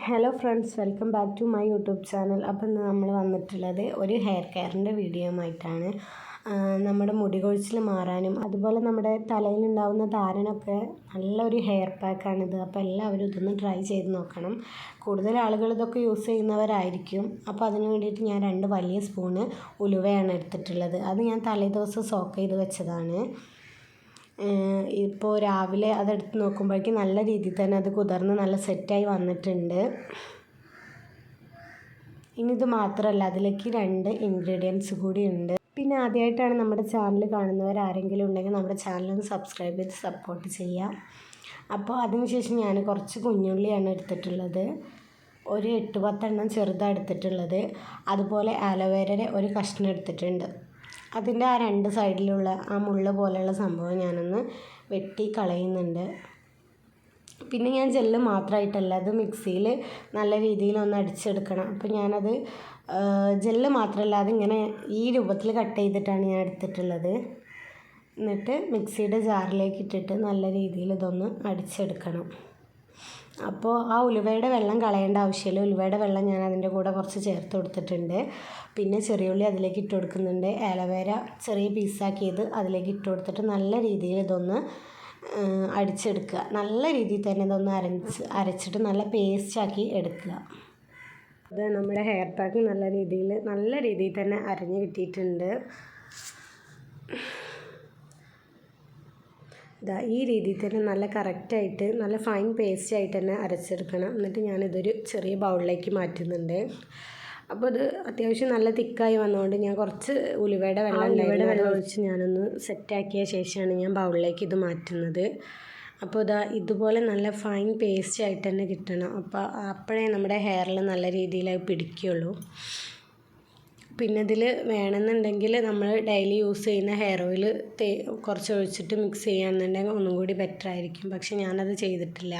Hello friends, welcome back to my YouTube channel. അപ്പം ഇന്ന് നമ്മൾ വന്നിട്ടുള്ളത് ഒരു ഹെയർ കെയറിൻ്റെ വീഡിയോയുമായിട്ടാണ്. നമ്മുടെ മുടി കൊഴിച്ചിൽ മാറാനും അതുപോലെ നമ്മുടെ തലയിലുണ്ടാകുന്ന താരനൊക്കെ നല്ലൊരു ഹെയർ പാക്കാണിത്. അപ്പോൾ എല്ലാവരും ഇതൊന്ന് ട്രൈ ചെയ്ത് നോക്കണം. കൂടുതൽ ആളുകൾ ഇതൊക്കെ യൂസ് ചെയ്യുന്നവരായിരിക്കും. അപ്പോൾ അതിന് വേണ്ടിയിട്ട് ഞാൻ 2 വലിയ സ്പൂണ് ഉലുവയാണ് എടുത്തിട്ടുള്ളത്. അത് ഞാൻ തലേദിവസം സോക്ക് ചെയ്ത് വെച്ചതാണ്. ഇപ്പോൾ രാവിലെ അതെടുത്ത് നോക്കുമ്പോഴേക്കും നല്ല രീതിയിൽ തന്നെ അത് കുതിർന്ന് നല്ല സെറ്റായി വന്നിട്ടുണ്ട്. ഇനി ഇത് മാത്രമല്ല, അതിലേക്ക് 2 ഇൻഗ്രീഡിയൻസ് കൂടി ഉണ്ട്. പിന്നെ ആദ്യമായിട്ടാണ് നമ്മുടെ ചാനൽ കാണുന്നവർ ആരെങ്കിലും ഉണ്ടെങ്കിൽ നമ്മുടെ ചാനലൊന്ന് സബ്സ്ക്രൈബ് ചെയ്ത് സപ്പോർട്ട് ചെയ്യാം. അപ്പോൾ അതിനുശേഷം ഞാൻ കുറച്ച് കുഞ്ഞുള്ളിയാണ് എടുത്തിട്ടുള്ളത്. ഒരു 8-10 എണ്ണം ചെറുതാണ് എടുത്തിട്ടുള്ളത്. അതുപോലെ ആലോവേരയുടെ ഒരു കഷ്ണം എടുത്തിട്ടുണ്ട്. അതിൻ്റെ ആ 2 സൈഡിലുള്ള ആ മുള്ള പോലെയുള്ള സംഭവം ഞാനൊന്ന് വെട്ടി കളയുന്നുണ്ട്. പിന്നെ ഞാൻ ജെല്ല് മാത്രമായിട്ടല്ല, അത് മിക്സിയിൽ നല്ല രീതിയിലൊന്ന് അടിച്ചെടുക്കണം. അപ്പോൾ ഞാനത് ജെല്ല് മാത്രമല്ല, അതിങ്ങനെ ഈ രൂപത്തിൽ കട്ട് ചെയ്തിട്ടാണ് ഞാൻ എടുത്തിട്ടുള്ളത്. എന്നിട്ട് മിക്സിയുടെ ജാറിലേക്ക് ഇട്ടിട്ട് നല്ല രീതിയിൽ ഇതൊന്ന് അടിച്ചെടുക്കണം. അപ്പോൾ ആ ഉലുവയുടെ വെള്ളം കളയേണ്ട ആവശ്യമില്ല. ഉലുവയുടെ വെള്ളം ഞാൻ അതിൻ്റെ കൂടെ കുറച്ച് ചേർത്ത് കൊടുത്തിട്ടുണ്ട്. പിന്നെ ചെറിയുള്ളി അതിലേക്ക് ഇട്ട് കൊടുക്കുന്നുണ്ട്. ആലോവേര ചെറിയ പീസാക്കിയത് അതിലേക്ക് ഇട്ട് കൊടുത്തിട്ട് നല്ല രീതിയിൽ ഇതൊന്ന് അടിച്ചെടുക്കുക. നല്ല രീതിയിൽ തന്നെ ഇതൊന്ന് അരച്ചിട്ട് നല്ല പേസ്റ്റാക്കി എടുക്കുക. അത് നമ്മുടെ ഹെയർ പാക്ക് നല്ല രീതിയിൽ തന്നെ അരഞ്ഞ് കിട്ടിയിട്ടുണ്ട്. ഈ രീതിയിൽ തന്നെ നല്ല കറക്റ്റായിട്ട് നല്ല ഫൈൻ പേസ്റ്റായിട്ട് തന്നെ അരച്ചെടുക്കണം. എന്നിട്ട് ഞാനിതൊരു ചെറിയ ബൗളിലേക്ക് മാറ്റുന്നുണ്ട്. അപ്പോൾ ഇത് അത്യാവശ്യം നല്ല തിക്കായി വന്നതുകൊണ്ട് ഞാൻ കുറച്ച് ഉലുവയുടെ വെള്ളം ഒഴിച്ച് ഞാനൊന്ന് സെറ്റാക്കിയ ശേഷമാണ് ഞാൻ ബൗളിലേക്ക് ഇത് മാറ്റുന്നത്. അപ്പോൾ ഇതുപോലെ നല്ല ഫൈൻ പേസ്റ്റായിട്ട് തന്നെ കിട്ടണം. അപ്പോഴേ നമ്മുടെ ഹെയറിൽ നല്ല രീതിയിൽ പിടിക്കുകയുള്ളൂ. പിന്നെ ഇതിൽ വേണമെന്നുണ്ടെങ്കിൽ നമ്മൾ ഡെയിലി യൂസ് ചെയ്യുന്ന ഹെയർ ഓയിൽ കുറച്ച് ഒഴിച്ചിട്ട് മിക്സ് ചെയ്യുകയാണെന്നുണ്ടെങ്കിൽ ഒന്നും കൂടി ബെറ്റർ ആയിരിക്കും. പക്ഷെ ഞാനത് ചെയ്തിട്ടില്ല.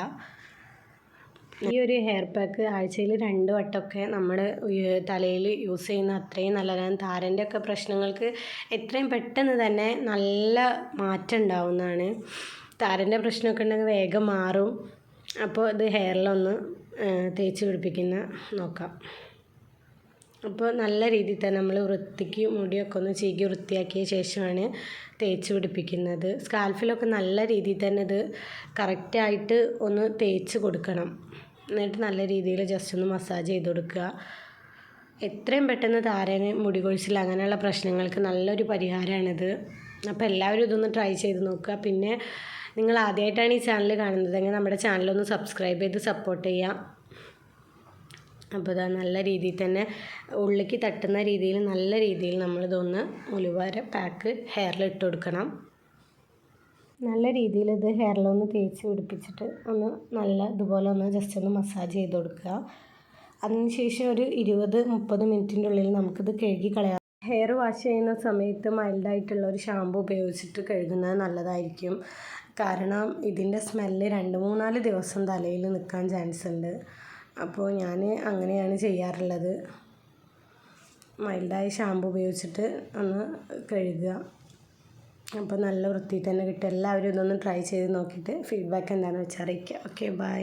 ഈ ഒരു ഹെയർ പാക്ക് ആഴ്ചയിൽ 2 വട്ടമൊക്കെ നമ്മൾ തലയിൽ യൂസ് ചെയ്യുന്ന അത്രയും നല്ലതാണ്. താരൻ്റെ ഒക്കെ പ്രശ്നങ്ങൾക്ക് എത്രയും പെട്ടെന്ന് തന്നെ നല്ല മാറ്റം ഉണ്ടാവുന്നതാണ്. താരൻ്റെ പ്രശ്നമൊക്കെ ഉണ്ടെങ്കിൽ വേഗം മാറും. അപ്പോൾ ഇത് ഹെയറിലൊന്ന് തേച്ച് പിടിപ്പിക്കുന്ന നോക്കാം. അപ്പോൾ നല്ല രീതിയിൽ തന്നെ നമ്മൾ വൃത്തിക്ക് മുടിയൊക്കെ ഒന്ന് ചീകി വൃത്തിയാക്കിയ ശേഷമാണ് തേച്ച് പിടിപ്പിക്കുന്നത്. സ്കാൽപ്പിലൊക്കെ നല്ല രീതിയിൽ തന്നെ ഇത് കറക്റ്റായിട്ട് ഒന്ന് തേച്ച് കൊടുക്കണം. എന്നിട്ട് നല്ല രീതിയിൽ ജസ്റ്റ് ഒന്ന് മസാജ് ചെയ്ത് കൊടുക്കുക. എത്രയും പെട്ടെന്ന് താരന് മുടി കൊഴിച്ചിൽ അങ്ങനെയുള്ള പ്രശ്നങ്ങൾക്ക് നല്ലൊരു പരിഹാരമാണിത്. അപ്പോൾ എല്ലാവരും ഇതൊന്ന് ട്രൈ ചെയ്ത് നോക്കുക. പിന്നെ നിങ്ങൾ ആദ്യമായിട്ടാണ് ഈ ചാനൽ കാണുന്നതെങ്കിൽ നമ്മുടെ ചാനലൊന്ന് സബ്സ്ക്രൈബ് ചെയ്ത് സപ്പോർട്ട് ചെയ്യാം. അപ്പോൾ നല്ല രീതിയിൽ തന്നെ ഉള്ളിലേക്ക് തട്ടുന്ന രീതിയിൽ നല്ല രീതിയിൽ നമ്മളിതൊന്ന് ഉലുവ പാക്ക് ഹെയറിൽ ഇട്ട് കൊടുക്കണം. നല്ല രീതിയിൽ ഇത് ഹെയറിലൊന്ന് തേച്ച് പിടിപ്പിച്ചിട്ട് ഇതുപോലെ ഒന്ന് ജസ്റ്റ് ഒന്ന് മസാജ് ചെയ്ത് കൊടുക്കുക. അതിനുശേഷം ഒരു 20-30 മിനിറ്റിൻ്റെ ഉള്ളിൽ നമുക്കിത് കഴുകി കളയാം. ഹെയർ വാഷ് ചെയ്യുന്ന സമയത്ത് മൈൽഡായിട്ടുള്ള ഒരു ഷാമ്പു ഉപയോഗിച്ചിട്ട് കഴുകുന്നത് നല്ലതായിരിക്കും. കാരണം ഇതിൻ്റെ സ്മെല്ല് 2-3-4 ദിവസം തലയിൽ നിൽക്കാൻ ചാൻസ് ഉണ്ട്. അപ്പോൾ ഞാൻ അങ്ങനെയാണ് ചെയ്യാറുള്ളത്. മൈൽഡായ ഷാമ്പു ഉപയോഗിച്ചിട്ട് ഒന്ന് കഴുകുക. അപ്പോൾ നല്ല വൃത്തിയിൽ തന്നെ കിട്ടും. എല്ലാവരും ഇതൊന്ന് ട്രൈ ചെയ്ത് നോക്കിയിട്ട് ഫീഡ്ബാക്ക് എന്താണെന്ന് വെച്ചാൽ അറിയിക്കുക. Okay, by.